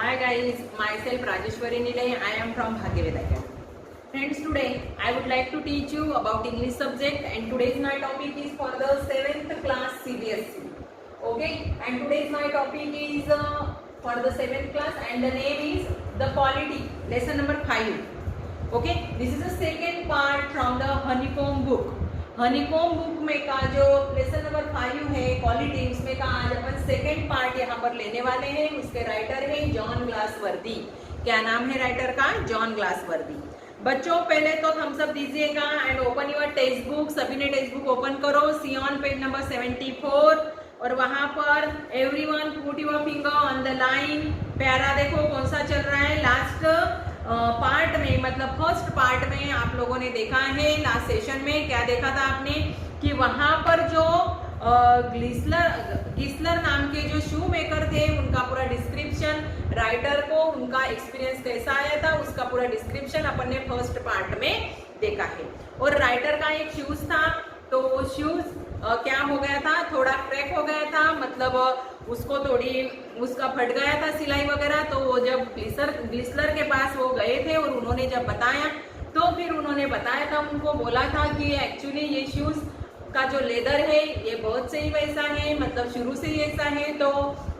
Hi guys, myself Rajeshwari Nilay. I am from Bhagavad Academy. Friends, today I would like to teach you about English subject, and today's my topic is for the 7th class CBSE. Okay, and today's my topic is for the 7th class, and the name is the polity, lesson number 5. Okay, this is the second part from the honeycomb book. Honeycomb book में का जो lesson number 5 है quality, उसमें का आज अपन second part यहाँ पर लेने वाले हैं. उसके राइटर है जॉन ग्लासवर्दी. क्या नाम है राइटर का? जॉन ग्लासवर्दी. बच्चों पहले तो थम्स अप दीजिएगा and open your text book. सभी ने टेक्स्ट बुक ओपन करो. सी ऑन पेज नंबर 74 और वहां पर everyone put your finger on the line. प्यारा देखो कौन सा चल रहा है. लास्ट पार्ट में मतलब फर्स्ट पार्ट में आप लोगों ने देखा है, लास्ट सेशन में क्या देखा था आपने कि वहां पर जो गिस्लर नाम के जो शू मेकर थे उनका पूरा डिस्क्रिप्शन, राइटर को उनका एक्सपीरियंस कैसा आया था उसका पूरा डिस्क्रिप्शन अपन ने फर्स्ट पार्ट में देखा है. और राइटर का एक शूज था, तो वो शूज क्या हो गया था, थोड़ा क्रैक हो गया था, मतलब उसको थोड़ी उसका फट गया था सिलाई वगैरह. तो वो जब ग्लिसलर के पास वो गए थे और उन्होंने जब बताया तो फिर उन्होंने बताया था, उनको बोला था कि एक्चुअली ये शूज का जो लेदर है ये बहुत सही वैसा है, मतलब शुरू से ही ऐसा है, तो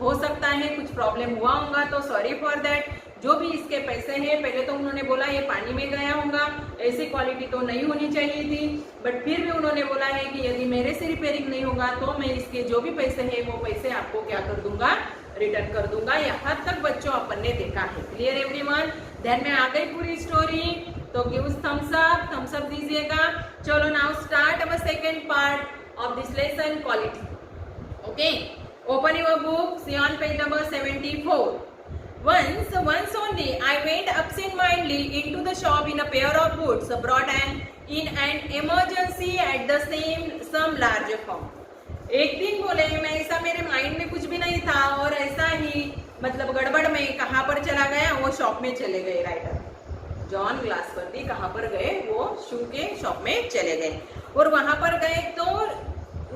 हो सकता है कुछ प्रॉब्लम हुआ होगा, तो सॉरी फॉर दैट. जो भी इसके पैसे हैं, पहले तो उन्होंने बोला ये पानी में गया होगा, ऐसी क्वालिटी तो नहीं होनी चाहिए थी, बट फिर भी उन्होंने बोला है कि यदि मेरे से रिपेयरिंग नहीं होगा तो मैं इसके जो भी पैसे हैं वो पैसे आपको क्या कर दूंगा, रिटर्न कर दूंगा. यहाँ तक बच्चों अपन ने देखा है. Clear everyone? ध्यान में आ गई पूरी स्टोरी? तो गिव थम्स अप दीजिएगा. चलो now start our second part of this lesson quality. Okay, open your book, see on page number 74. Once only I went absent-mindedly into the shop in a pair of boots brought in an emergency at the some large firm. एक दिन बोले मैं ऐसा, मेरे mind में कुछ भी नहीं था और ऐसा ही मतलब गड़बड़ में कहाँ पर चला गया, वो शॉप में चले गए. राइटर जॉन ग्लासवर्दी कहाँ पर गए, वो शू के शॉप में चले गए और वहां पर गए तो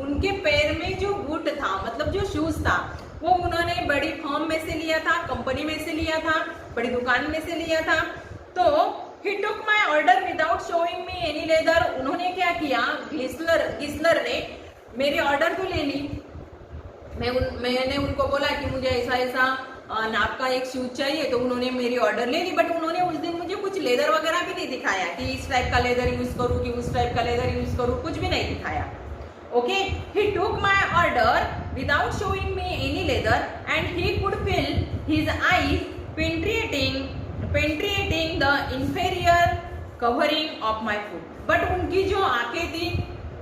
उनके पैर में जो बूट था, मतलब जो शूज था, वो उन्होंने बड़ी फर्म में से लिया था, कंपनी में से लिया था, बड़ी दुकान में से लिया था. तो he took my order without showing me any leather. उन्होंने क्या किया, गिस्लर ने मेरी ऑर्डर तो ले ली. मैंने उनको बोला कि मुझे ऐसा ऐसा नाप का एक शूज चाहिए, तो उन्होंने मेरी ऑर्डर ले ली, बट उन्होंने उस दिन मुझे कुछ लेदर वगैरह भी नहीं दिखाया कि इस टाइप का लेदर यूज करूँ कि उस टाइप का लेदर यूज करूँ, कुछ भी नहीं दिखाया. Okay, he took my order without showing me any leather and he could feel his eyes penetrating the inferior covering of my foot. But उनकी जो आंखें थी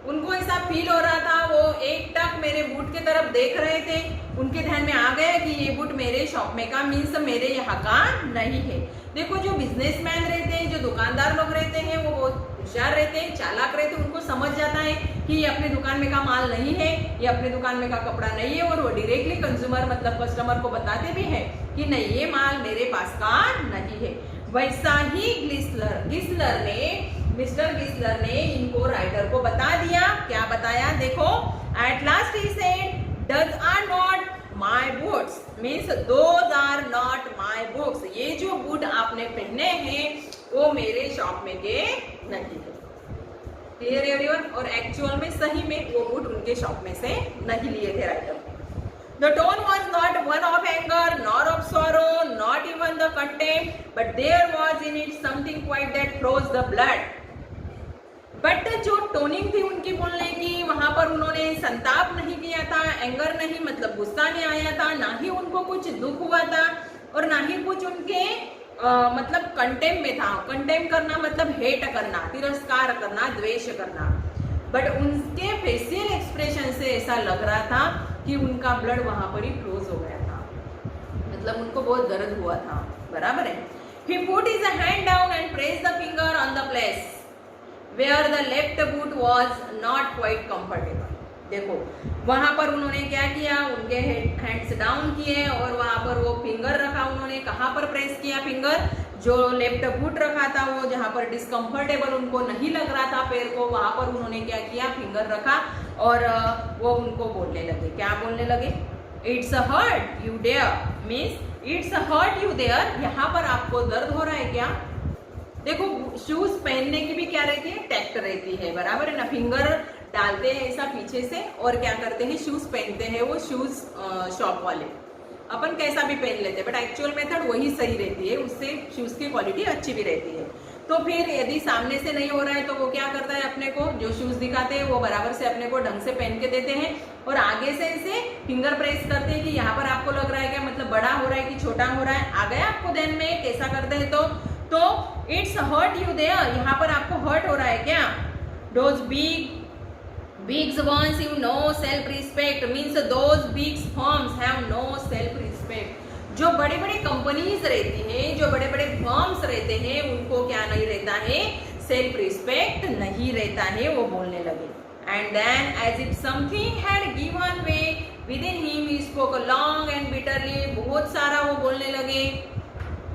उनको ऐसा फील हो रहा था, वो एक टक मेरे बूट की तरफ देख रहे थे. उनके ध्यान में आ गया कि ये बूट मेरे शॉप में का मीन्स मेरे यहाँ का नहीं है. देखो जो बिजनेसमैन रहते हैं, जो दुकानदार लोग रहते हैं, वो बहुत होशियार रहते हैं, चालाक रहते हैं. उनको समझ जाता है कि ये अपने दुकान में का माल नहीं है, ये अपने दुकान में का कपड़ा नहीं है, और वो डायरेक्टली कंज्यूमर मतलब कस्टमर को बताते भी हैं कि नहीं ये माल मेरे पास का नहीं है. वैसा ही मिस्टर गिस्लर ने इनको राइटर को बता दिया. क्या बताया देखो, at last he said does are not my boots, means those are not my boots. ये जो बूट आपने पहने हैं वो मेरे शॉप में के नहीं है. Clear everyone? और एक्चुअल में सही में वो बूट उनके शॉप में से नहीं लिए थे writer. The tone was not one of anger, nor of sorrow, not even the contempt, but there was in it something quite that froze the blood. But जो टोनिंग थी उनकी बोलने की, वहां पर उन्होंने संताप नहीं किया था, एंगर नहीं मतलब गुस्सा नहीं आया था, ना ही उनको कुछ दुख हुआ था और ना ही कुछ उनके मतलब कंटेम में था. कंटेम करना मतलब हेट करना, तिरस्कार करना, द्वेष करना. बट उनके फेशियल एक्सप्रेशन से ऐसा लग रहा था कि उनका ब्लड वहां पर ही फ्रोज हो गया था, मतलब उनको बहुत दर्द हुआ था. बराबर है. He put his hand down and pressed the finger on the place where the left boot was not quite comfortable. देखो वहां पर उन्होंने क्या किया, उनके हैंड्स डाउन किए और वहां पर वो फिंगर रखा. उन्होंने कहाँ पर प्रेस किया फिंगर, जो लेफ्ट बूट रखा था वो जहां पर डिस्कम्फर्टेबल उनको नहीं लग रहा था पैर को, वहां पर उन्होंने क्या किया, फिंगर रखा और वो उनको बोलने लगे. क्या बोलने लगे? It's hurt you dare, means it's hurt you there, यहाँ पर आपको दर्द हो रहा है क्या? देखो शूज पहनने की भी क्या रहती है, टैक्ट रहती है, बराबर है ना। फिंगर डालते हैं ऐसा पीछे से और क्या करते हैं, शूज पहनते हैं वो शूज शॉप वाले। अपन कैसा भी पहन लेते हैं बट एक्चुअल मेथड वही सही रहती है, उससे शूज की क्वालिटी अच्छी भी रहती है। तो फिर यदि सामने से नहीं हो रहा है तो वो क्या करता है, अपने को जो शूज दिखाते हैं वो बराबर से अपने को ढंग से पहन के देते हैं और आगे से ऐसे फिंगर प्रेस करते हैं कि यहाँ पर आपको लग रहा है क्या, मतलब बड़ा हो रहा है कि छोटा हो रहा है, आ गया आपको ध्यान में कैसा करते हैं। तो इट्स हर्ट यू देयर, यहाँ पर आपको हर्ट हो रहा है क्या? Those bigs ones you no self respect means those big firms have no self respect। जो बड़े बड़े कंपनीज रहती हैं, जो बड़े बड़े फर्म्स रहते हैं, उनको क्या नहीं रहता है, सेल्फ रिस्पेक्ट नहीं रहता है, वो बोलने लगे। And then as if something had given way within him he spoke long and bitterly, बहुत सारा वो बोलने लगे,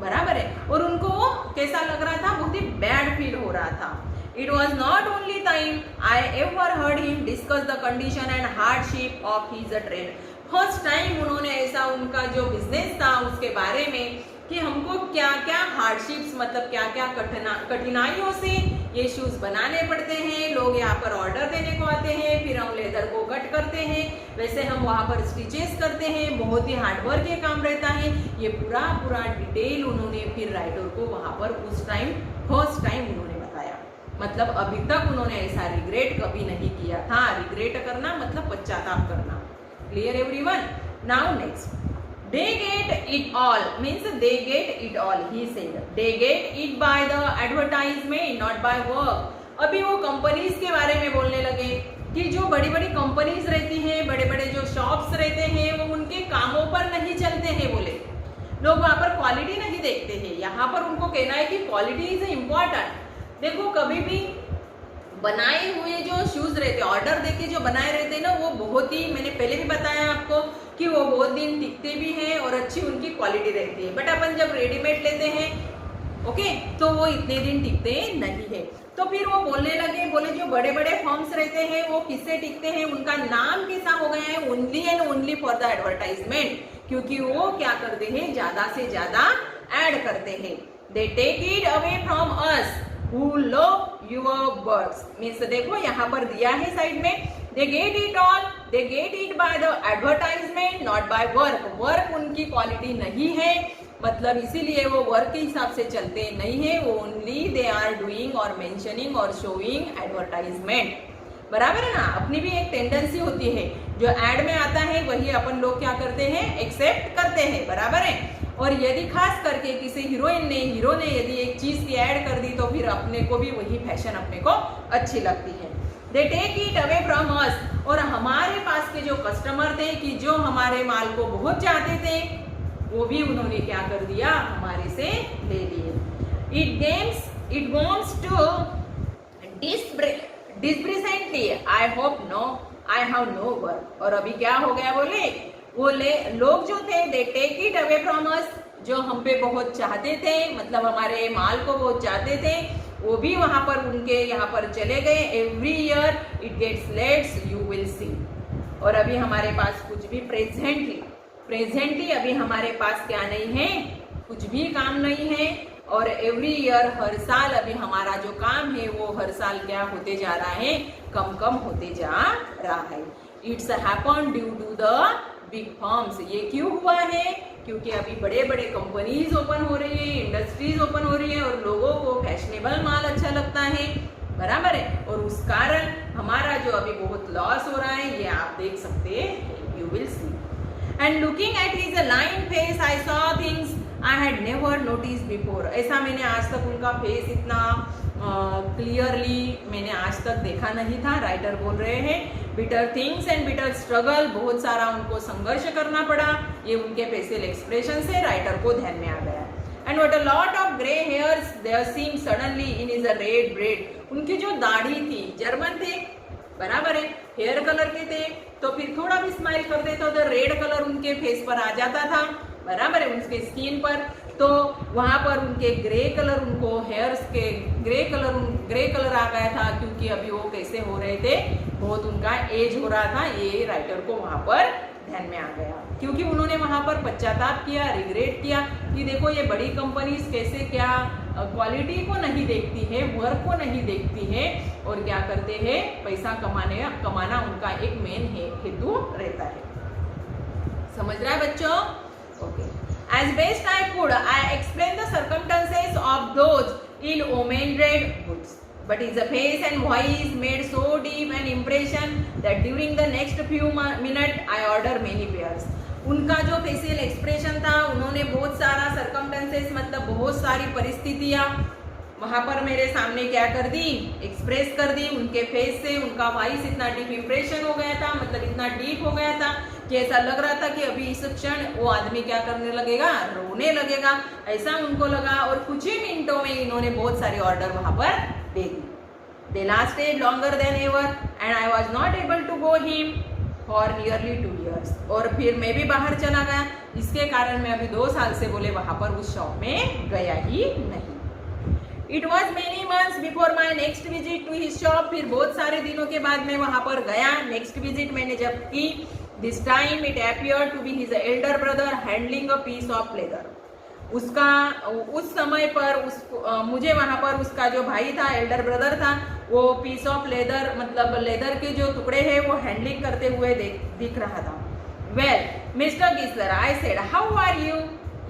बराबर है। और उनको कैसा लग रहा था, बहुत ही बैड फील हो रहा था। It was not only time I ever heard him discuss the condition and hardship of his trade। First time उन्होंने ऐसा उनका जो बिजनेस था उसके बारे में कि हमको क्या क्या हार्डशिप्स, मतलब क्या क्या कठिनाइयों से ये शूज बनाने पड़ते हैं। लोग यहाँ पर ऑर्डर देने को आते हैं, फिर हम लेदर को कट करते हैं, वैसे हम वहाँ पर स्टिचेस करते हैं, बहुत ही हार्डवर्क ये काम रहता है। ये पूरा डिटेल उन्होंने फिर राइटर को वहाँ पर उस टाइम फर्स्ट टाइम उन्होंने बताया। मतलब अभी तक उन्होंने ऐसा रिग्रेट कभी नहीं किया था। रिग्रेट करना मतलब पश्चाताप करना। Clear everyone? Now next, they get it all means they get it all, he said they get it by the advertisement not by work। अभी वो कंपनीज के बारे में बोलने लगे कि जो बड़ी बड़ी कंपनीज रहती हैं, बड़े बड़े जो शॉप्स रहते हैं, वो उनके कामों पर नहीं चलते हैं। बोले लोग वहां पर क्वालिटी नहीं देखते हैं। यहाँ पर उनको कहना है कि क्वालिटी इज इम्पोर्टेंट। देखो कभी भी बनाए हुए जो शूज रहते हैं, ऑर्डर देके जो बनाए रहते हैं ना, वो बहुत ही, मैंने पहले भी बताया आपको कि वो बहुत दिन टिकते भी हैं और अच्छी उनकी क्वालिटी रहती है। बट अपन जब रेडीमेड लेते हैं ओके, तो वो इतने दिन टिकते नहीं है। तो फिर वो बोलने लगे, बोले जो बड़े बड़े फर्म्स रहते हैं वो किससे टिकते हैं, उनका नाम कैसा हो गया है, only and only for the advertisement. क्योंकि वो क्या करते हैं, ज्यादा से ज्यादा एड करते हैं। They take it away from us who love your works means देखो यहाँ पर दिया है साइड में, they get it all, they get it by the advertisement not by work। Work उनकी क्वालिटी नहीं है, मतलब इसीलिए वो वर्क के हिसाब से चलते नहीं है, वो ओनली दे आर डूइंग और मेंशनिंग और शोइंग एडवर्टाइजमेंट। बराबर है ना। अपनी भी एक टेंडेंसी होती है, जो एड में आता है वही अपन लोग क्या करते हैं, एक्सेप्ट करते हैं, बराबर है। और यदि खास करके किसी हीरो ने यदि एक चीज की ऐड कर दी तो फिर अपने को भी वही फैशन अपने को अच्छी लगती है। They take it away from us. और हमारे पास के जो कस्टमर थे कि जो हमारे माल को बहुत चाहते थे, वो भी उन्होंने क्या कर दिया, हमारे से ले लिए। It wants to displeasantly I hope no I have no work. और अभी क्या हो गया, बोले लोग जो थे they take it away from us, जो हम पे बहुत चाहते थे, मतलब हमारे माल को बहुत चाहते थे, वो भी वहां पर उनके यहाँ पर चले गए। Every year it gets lets you will see. और अभी हमारे पास कुछ भी प्रेजेंटली अभी हमारे पास क्या नहीं है, कुछ भी काम नहीं है। और एवरी ईयर हर साल अभी हमारा जो काम है वो हर साल क्या होते जा रहा है, कम होते जा रहा है। It's happen due to the big firms. ये क्यों हुआ है, क्योंकि अभी बड़े बड़े कंपनीज ओपन हो रही है, इंडस्ट्रीज ओपन हो रही है और लोगों को फैशनेबल माल अच्छा लगता है, बराबर है। और उस कारण हमारा जो अभी बहुत लॉस हो रहा है, ये आप देख सकते हैं, you will C. And looking at his line face I saw things I had never notice before. ऐसा मैंने आज तक उनका फेस इतना क्लियरली मैंने आज तक देखा नहीं था। राइटर बोल रहे हैं bitter things and bitter struggle, बहुत सारा उनको संघर्ष करना पड़ा। ये उनके फेशियल एक्सप्रेशन से राइटर को ध्यान में आ गया। And what a lot of grey hairs there seem suddenly in is a red bread. उनकी जो दाढ़ी थी, जर्मन थे, बराबर है, हेयर कलर के थे, तो फिर थोड़ा भी स्माइल कर दे तो रेड कलर उनके फेस पर आ जाता था, बराबर है, उनके स्किन पर। तो वहां पर उनके ग्रे कलर, उनको हेयर्स के ग्रे कलर आ गया था, क्योंकि अभी वो कैसे हो रहे थे, बहुत उनका एज हो रहा था। ये राइटर को वहां पर ध्यान में आ गया, क्योंकि उन्होंने वहां पर पश्चाताप किया, रिग्रेट किया कि देखो ये बड़ी कंपनीज कैसे क्या क्वालिटी को नहीं देखती है, वर्क को नहीं देखती है और क्या करते हैं, पैसा कमाना उनका एक मेन हेतु रहता है। समझ रहा है बच्चों? Okay. As best I could, I explained the circumstances of those ill-omened goods. But his face and voice made so deep an impression that during the next few minutes I ordered many pairs. उनका जो facial expression था, उन्होंने बहुत सारा circumstances मतलब बहुत सारी परिस्थितियाँ वहाँ पर मेरे सामने क्या कर दी, एक्सप्रेस कर दी। उनके फेस से उनका वॉइस इतना डीप इम्प्रेशन हो गया था, मतलब इतना डीप हो गया था कि ऐसा लग रहा था कि अभी इस क्षण वो आदमी क्या करने लगेगा, रोने लगेगा, ऐसा उनको लगा। और कुछ ही मिनटों में इन्होंने बहुत सारे ऑर्डर वहाँ पर दे दी। They lasted longer than ever and I was not able to go him for nearly 2 years. और फिर मैं भी बाहर चला गया, इसके कारण मैं अभी 2 साल से बोले वहाँ पर उस शॉप में गया ही नहीं। It was many months before my next visit to his shop. फिर बहुत सारे दिनों के बाद मैं वहाँ पर गया। नेक्स्ट विजिट मैंने जब की, this time it appeared to be his elder brother handling a piece of leather. उसका उस समय पर मुझे वहाँ पर उसका जो भाई था, एल्डर ब्रदर था, वो पीस ऑफ लेदर मतलब लेदर के जो टुकड़े हैं वो हैंडलिंग करते हुए दिख रहा था। Well mister Gisler, I said how are you?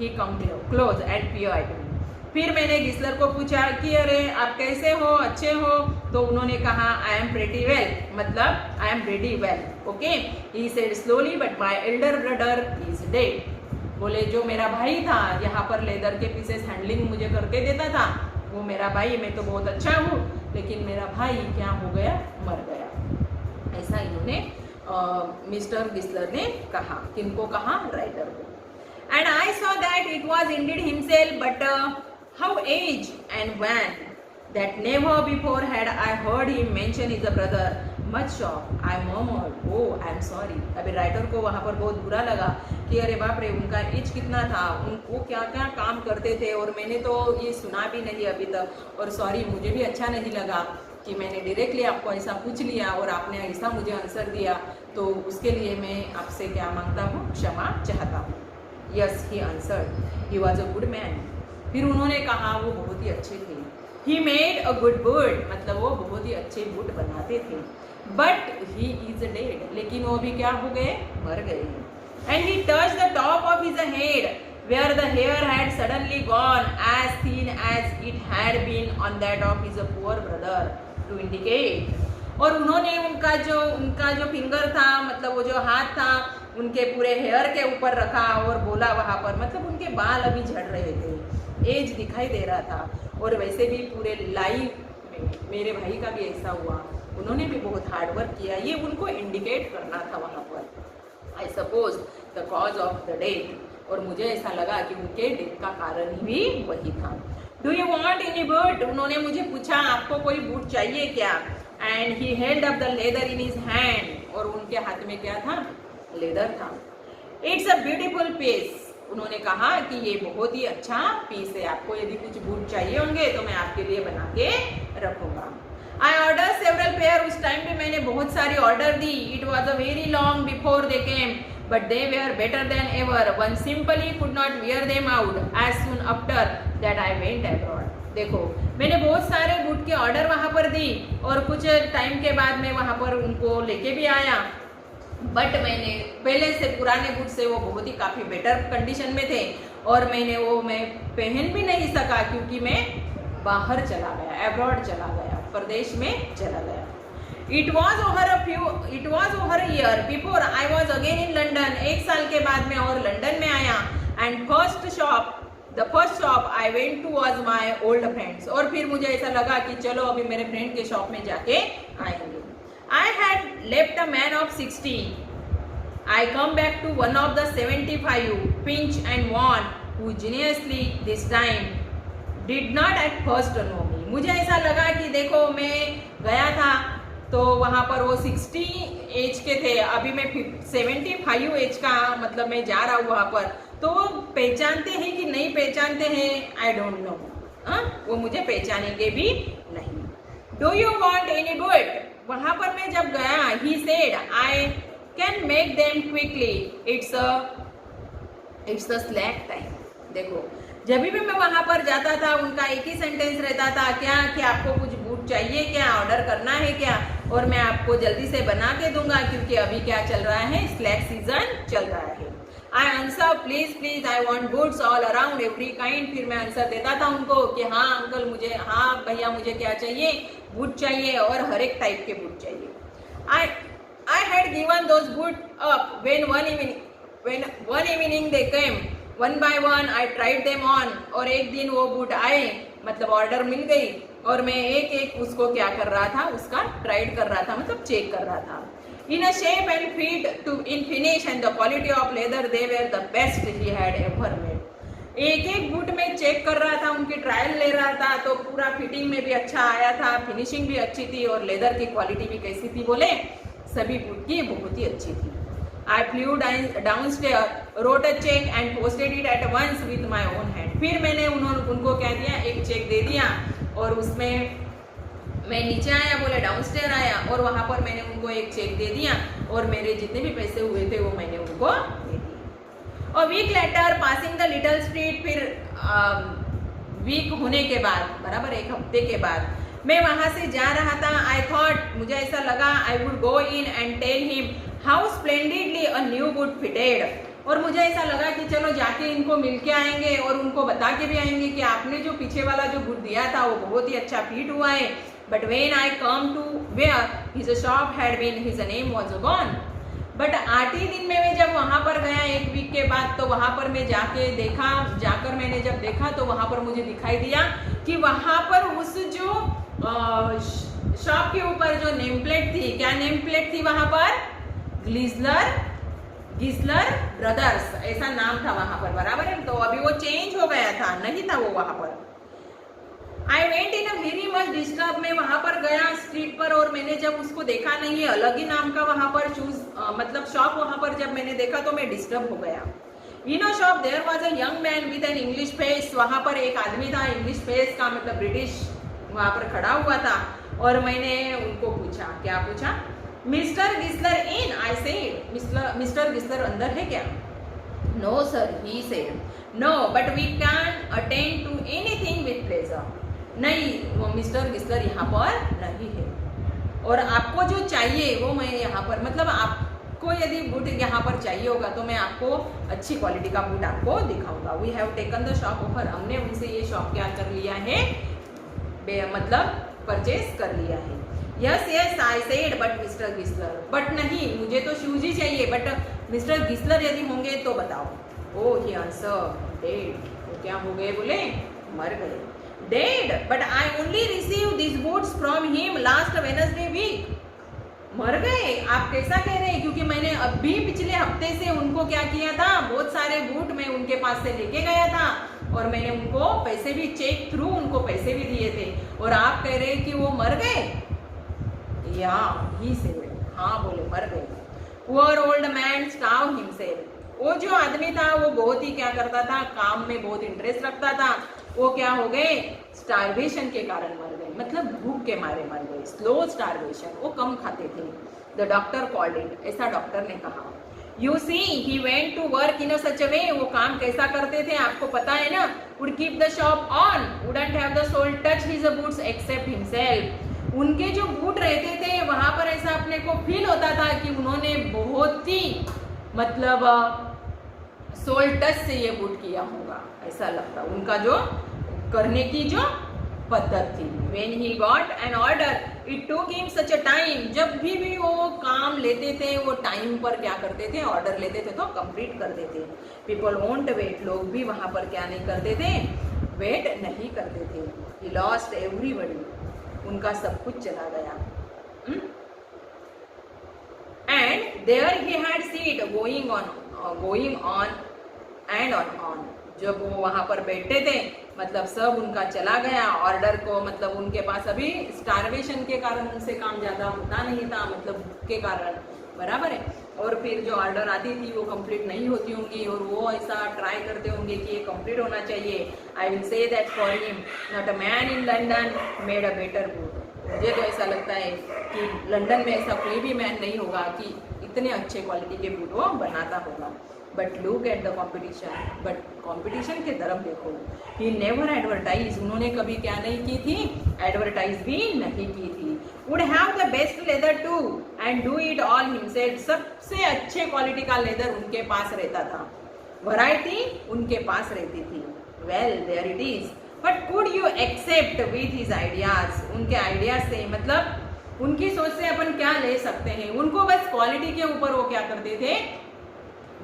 He come close and peered me. फिर मैंने गिस्लर को पूछा कि अरे आप कैसे हो, अच्छे हो? तो उन्होंने कहा आई एम प्रेटी वेल, मतलब I am pretty well. Okay. He said slowly but my elder brother is dead. बोले जो मेरा भाई था यहाँ पर लेदर के पीसेस हैंडलिंग मुझे करके देता था, वो मेरा भाई, मैं तो बहुत अच्छा हूँ लेकिन मेरा भाई क्या हो गया, मर गया। ऐसा इन्होंने मिस्टर गिस्लर ने कहा। किनको कहा? राइटर को। And I saw that it was indeed himself but how aged and wan that never before had I heard him mention his brother. Much shocked, I murmured, "Oh, I am sorry." अभी writer को वहाँ पर बहुत बुरा लगा कि अरे बाप रे, उनका एज कितना था, वो क्या क्या काम करते थे और मैंने तो ये सुना भी नहीं अभी तक, और सॉरी मुझे भी अच्छा नहीं लगा कि मैंने डायरेक्टली आपको ऐसा पूछ लिया और आपने ऐसा मुझे आंसर दिया, तो उसके लिए मैं आपसे क्या मांगता हूँ, क्षमा चाहता हूँ। Yes he answered, he was a good man. फिर उन्होंने कहा वो बहुत ही अच्छे थे। He made a good boot, मतलब वो बहुत ही अच्छे बूट बनाते थे। But he is dead, लेकिन वो भी क्या हो गए, मर गए। And he touched the top of his head, where the hair had suddenly gone as thin as it had been on that of his poor brother, to indicate. और उन्होंने उनका जो फिंगर था, मतलब वो जो हाथ था, उनके पूरे हेयर के ऊपर रखा और बोला वहाँ पर, मतलब उनके बाल अभी झड़ रहे थे, एज दिखाई दे रहा था। और वैसे भी पूरे लाइफ में मेरे भाई का भी ऐसा हुआ, उन्होंने भी बहुत हार्ड वर्क किया, ये उनको इंडिकेट करना था वहाँ पर। I suppose the cause of the death, और मुझे ऐसा लगा कि उनके डेथ का कारण भी वही था। Do you want any boot? उन्होंने मुझे पूछा आपको कोई बूट चाहिए क्या? And he held up the leather in his hand, और उनके हाथ में क्या था? लेदर था। इट्स अ ब्यूटीफुल पीस, उन्होंने कहा कि ये बहुत ही अच्छा पीस है, आपको यदि कुछ बूट चाहिए होंगे तो मैं आपके लिए बना के रखूंगा। आई ऑर्डर सेवरल पेयर, उस टाइम पे मैंने बहुत सारी ऑर्डर दी। It was a very long before they came but they were better than ever, one simply could not wear them out as soon after that I went abroad. देखो मैंने बहुत सारे बूट के ऑर्डर वहाँ पर दी और कुछ टाइम के बाद मैं वहाँ पर उनको लेके भी आया, बट मैंने पहले से पुराने बूट से वो बहुत ही काफ़ी बेटर कंडीशन में थे और मैं पहन भी नहीं सका क्योंकि मैं बाहर चला गया, अब्रॉड चला गया, प्रदेश में चला गया। It was over a year before I was again in London, 1 साल के बाद मैं और लंदन में आया। And the first shop I went to was my old friends, और फिर मुझे ऐसा लगा कि चलो अभी मेरे फ्रेंड के शॉप में जाके आएंगे। I had left a man of 60. I come back to one of the 75, pinched and worn, who genuinely this time did not at first know me. मुझे ऐसा लगा कि देखो मैं गया था तो वहाँ पर वो 60 एज के थे, अभी मैं 75 एज का, मतलब मैं जा रहा हूँ वहाँ पर, तो वो पहचानते हैं कि नहीं पहचानते हैं, आई डोंट नो। वो मुझे पहचानेंगे भी नहीं। Do you want any boot? वहाँ पर मैं जब गया, he said I can make them quickly, it's the slack time. देखो जब भी मैं वहां पर जाता था उनका एक ही सेंटेंस रहता था, क्या कि आपको कुछ बूट चाहिए क्या, ऑर्डर करना है क्या, और मैं आपको जल्दी से बना के दूंगा क्योंकि अभी क्या चल रहा है, स्लैक सीजन चल रहा है। I answer please please I want boots all around every kind. फिर मैं आंसर देता था उनको कि हाँ अंकल मुझे, हाँ भैया मुझे क्या चाहिए, बूट चाहिए और हर एक टाइप के बूट चाहिए। I had given those boots up when one evening they came one by one. I tried them on. और एक दिन वो बूट आए, मतलब ऑर्डर मिल गई और मैं एक एक उसको क्या कर रहा था, उसका ट्राइड कर रहा था, मतलब चेक कर रहा था। In a shape and fit to in finish and the quality of leather they were the best he had ever made. एक एक बूट में चेक कर रहा था, उनकी ट्रायल ले रहा था, तो पूरा फिटिंग में भी अच्छा आया था, फिनिशिंग भी अच्छी थी और लेदर की क्वालिटी भी कैसी थी बोले, सभी बूट की बहुत ही अच्छी थी। I flew downstairs, wrote a check and posted it at once with my own hand. फिर मैंने उनको क्या दिया, एक चेक दे दिया और उसमें मैं नीचे आया, बोले डाउनस्टेयर आया और वहां पर मैंने उनको एक चेक दे दिया और मेरे जितने भी पैसे हुए थे वो मैंने उनको दे दिए। और week later passing the little street, फिर वीक होने के बाद, बराबर एक हफ्ते के बाद मैं वहां से जा रहा था। आई थॉट, मुझे ऐसा लगा, I would go in and tell him how splendidly a new boot fitted. और मुझे ऐसा लगा कि चलो जाके इनको मिल के आएंगे और उनको बता के भी आएंगे कि आपने जो पीछे वाला जो बूट दिया था वो बहुत ही अच्छा फिट हुआ है। But when I come to where his shop had been, his name was gone. But 8 ही दिन में मैं जब वहां पर गया एक वीक के बाद, तो वहां पर मैं जाकर मैंने जब देखा तो वहां पर मुझे दिखाई दिया कि वहां पर उस जो शॉप के ऊपर जो नेम प्लेट थी, क्या नेम प्लेट थी वहां पर, गिस्लर ब्रदर्स ऐसा नाम था वहां पर, बराबर है। तो अभी वो चेंज हो गया था, नहीं था वो वहां पर। I went in a very much disturb, मैं वहां पर गया स्ट्रीट पर और मैंने जब उसको देखा नहीं, अलग ही नाम का वहां पर मतलब शॉप वहां पर जब मैंने देखा तो मैं डिस्टर्ब हो गया। In a shop there was a young man with an English face, वहां पर एक आदमी था इंग्लिश फेस का, मतलब ब्रिटिश, वहां पर खड़ा हुआ था। और मैंने उनको पूछा, क्या पूछा, mister Gisler in, I said mister Gisler अंदर है क्या? No sir, he said, no but we can attend to anything with pleasure. नहीं, वो मिस्टर गिस्लर यहाँ पर नहीं है और आपको जो चाहिए वो मैं यहाँ पर, मतलब आपको यदि बूट यहाँ पर चाहिए होगा तो मैं आपको अच्छी क्वालिटी का बूट आपको दिखाऊंगा। We have taken the shop offer, हमने उनसे ये शॉप क्या कर लिया है, मतलब परचेज कर लिया है। Yes yes I said but mister Gisler, but नहीं मुझे तो शूज ही चाहिए, बट मिस्टर गिस्लर यदि होंगे तो बताओ। ओह ही आंसर, डेड, वो क्या हो गए बोले, मर गए। Dead but I only receive this boots from him last Wednesday week. मर गए, आप कैसा कह रहे हैं, क्योंकि मैंने अभी पिछले हफ्ते से उनको क्या किया था, बहुत सारे बूट मैं उनके पास से लेके गया था और मैंने उनको पैसे भी चेक थ्रू उनको पैसे भी दिए थे, और आप कह रहे हैं कि वो मर गए। या ही सेड, हाँ बोले मर गए। Poor old man starve himself, वो जो आदमी था वो बहुत ही क्या करता था, काम में बहुत इंटरेस्ट रखता था, वो क्या हो गए, स्टारवेशन के कारण मर गए, मतलब भूख के मारे मर गए, स्लो स्टारवेशन, वो कम खाते थे। द डॉक्टर कॉल्ड इट, ऐसा डॉक्टर ने कहा। You see he went to work in such a way, वो काम कैसा करते थे आपको पता है ना, would keep the shop on, wouldn't have the soul touch his boots except himself. उनके जो बूट रहते थे वहां पर ऐसा अपने को फील होता था कि उन्होंने बहुत ही मतलब सोल टच से ये बूट किया होगा, ऐसा लगता उनका जो करने की जो पद्धत थी। When he got an order, it took him such a time, जब भी वो काम लेते थे वो टाइम पर क्या करते थे, ऑर्डर लेते थे तो कंप्लीट करते थे। People won't wait, लोग भी वहां पर क्या नहीं करते थे, वेट नहीं करते थे। He lost everybody, उनका सब कुछ चला गया। And there he had seat going on and on, जब वो वहां पर बैठते थे मतलब सब उनका चला गया, ऑर्डर को मतलब उनके पास अभी स्टारवेशन के कारण उनसे काम ज्यादा होता नहीं था, मतलब भूख के कारण, बराबर है। और फिर जो ऑर्डर आती थी वो कंप्लीट नहीं होती होंगी और वो ऐसा ट्राई करते होंगे कि ये कंप्लीट होना चाहिए। I will say that for him not a man in London made a better boot. मुझे तो ऐसा लगता है कि लंदन में ऐसा कोई भी मैन नहीं होगा कि इतने अच्छे क्वालिटी के बूट वो बनाता होगा। But look at the competition, but competition की तरफ देखो, ही नेवर एडवर्टाइज, उन्होंने कभी क्या नहीं की थी, एडवर्टाइज भी नहीं की थी। Would have the best leather to and do it all himself, सबसे अच्छे क्वालिटी का लेदर उनके पास रहता था, वैरायटी उनके पास रहती थी। Well there it is, but could you accept with his ideas, उनके आइडियाज से मतलब उनकी सोच से अपन क्या ले सकते हैं। उनको बस क्वालिटी के ऊपर वो क्या करते थे,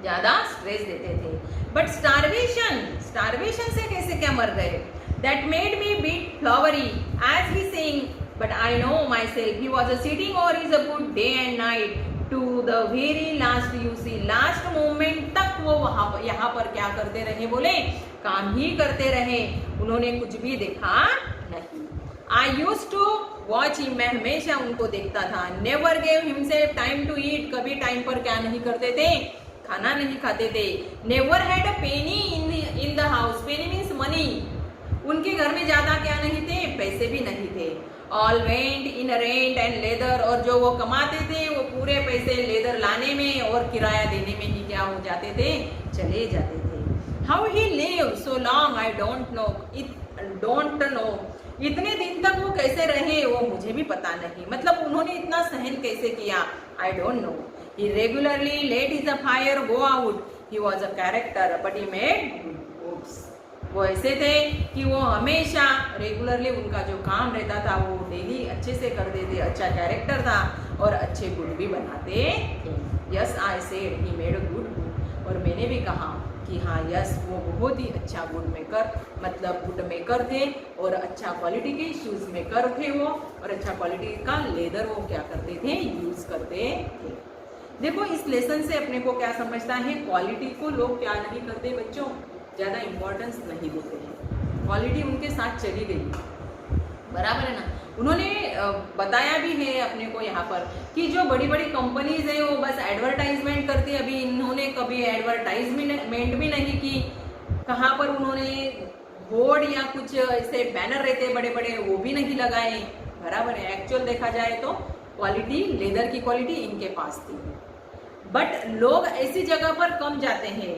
ज्यादा स्ट्रेस देते थे। बट स्टारवेशन से कैसे क्या मर गए, that made me beat flowery as he saying, but I know myself he was sitting और is a good day and night to the very last, you see last moment तक वो वहां यहाँ पर क्या करते रहे, बोले काम ही करते रहे, उन्होंने कुछ भी देखा नहीं। I use to watch him, मैं हमेशा उनको देखता था। Never gave himself time to eat, कभी टाइम पर क्या नहीं करते थे, खाना नहीं खाते थे। Never had a Penney in the house, Penney means money, उनके घर में ज्यादा क्या नहीं थे, पैसे भी नहीं थे। All went in rent and leather, और जो वो कमाते थे वो पूरे पैसे लेदर लाने में और किराया देने में ही क्या हो जाते थे, चले जाते थे। How he live so long I don't know, इतने दिन तक वो कैसे रहे वो मुझे भी पता नहीं, मतलब उन्होंने इतना सहन कैसे किया, I don't know. He regularly let his fire go out. He was a character, but he made goods. वो ऐसे थे कि वो हमेशा रेगुलरली उनका जो काम रहता था वो डेली अच्छे से करते थे, अच्छा कैरेक्टर था और अच्छे गुड भी बनाते थे। Yes I said he made a good good, और मैंने भी कहा कि हाँ यस वो बहुत ही अच्छा गुड मेकर, मतलब गुड मेकर थे और अच्छा क्वालिटी के शूज मेकर थे वो, और अच्छा क्वालिटी का लेदर वो क्या करते थे, यूज करते थे। देखो इस लेसन से अपने को क्या समझता है, क्वालिटी को लोग क्या नहीं करते बच्चों, ज़्यादा इम्पोर्टेंस नहीं देते हैं। क्वालिटी उनके साथ चली गई, बराबर है ना। उन्होंने बताया भी है अपने को यहाँ पर कि जो बड़ी बड़ी कंपनीज है वो बस एडवर्टाइजमेंट करती है, अभी इन्होंने कभी एडवर्टाइजमेंट भी नहीं की। कहाँ पर उन्होंने बोर्ड या कुछ ऐसे बैनर रहते बड़े बड़े वो भी नहीं लगाए, बराबर है। एक्चुअल देखा जाए तो क्वालिटी, लेदर की क्वालिटी इनके पास थी, बट लोग ऐसी जगह पर कम जाते हैं,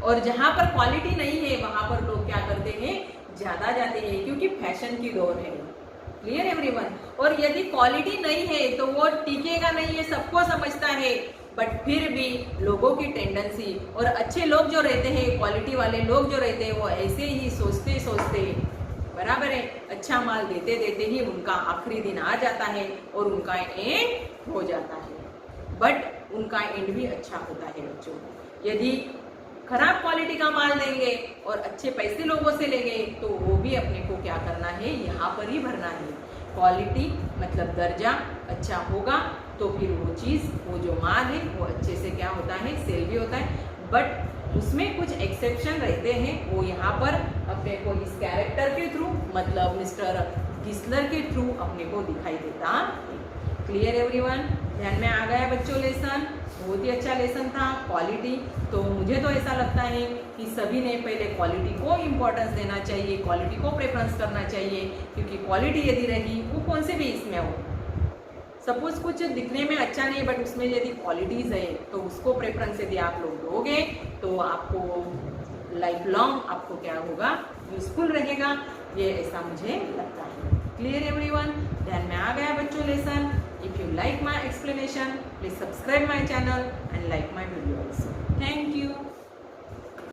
और जहां पर क्वालिटी नहीं है वहां पर लोग क्या करते हैं, ज्यादा जाते हैं, क्योंकि फैशन की दौर है। Clear everyone. और यदि क्वालिटी नहीं है तो वो टिकेगा नहीं, ये सबको समझता है, बट फिर भी लोगों की टेंडेंसी, और अच्छे लोग जो रहते हैं, क्वालिटी वाले लोग जो रहते हैं, वो ऐसे ही सोचते बराबर है, अच्छा माल देते देते ही उनका आखिरी दिन आ जाता है और उनका एंड हो जाता है, बट उनका एंड भी अच्छा होता है बच्चों। यदि खराब क्वालिटी का माल देंगे और अच्छे पैसे लोगों से लेंगे तो वो भी अपने को क्या करना है, यहाँ पर ही भरना है। क्वालिटी मतलब दर्जा अच्छा होगा तो फिर वो चीज़, वो जो माल है वो अच्छे से क्या होता है, सेल भी होता है, बट उसमें कुछ एक्सेप्शन रहते हैं, वो यहाँ पर अपने को इस कैरेक्टर के थ्रू, मतलब मिस्टर गिस्लर के थ्रू अपने को दिखाई देता है। क्लियर एवरीवन, ध्यान में आ गया बच्चों लेसन, बहुत ही अच्छा लेसन था क्वालिटी। तो मुझे तो ऐसा लगता है कि सभी ने पहले क्वालिटी को इम्पोर्टेंस देना चाहिए, क्वालिटी को प्रेफरेंस करना चाहिए, क्योंकि क्वालिटी यदि रही, वो कौन से भी इसमें हो, सपोज कुछ दिखने में अच्छा नहीं बट उसमें यदि क्वालिटीज़ है तो उसको प्रेफरेंस यदि आप लोग दोगे तो आपको लाइफ लॉन्ग आपको क्या होगा, यूजफुल रहेगा, ये ऐसा मुझे लगता है। क्लियर एवरीवन, ध्यान में आ गया बच्चों lesson. If you like my explanation please subscribe my channel and like my video also. Thank you.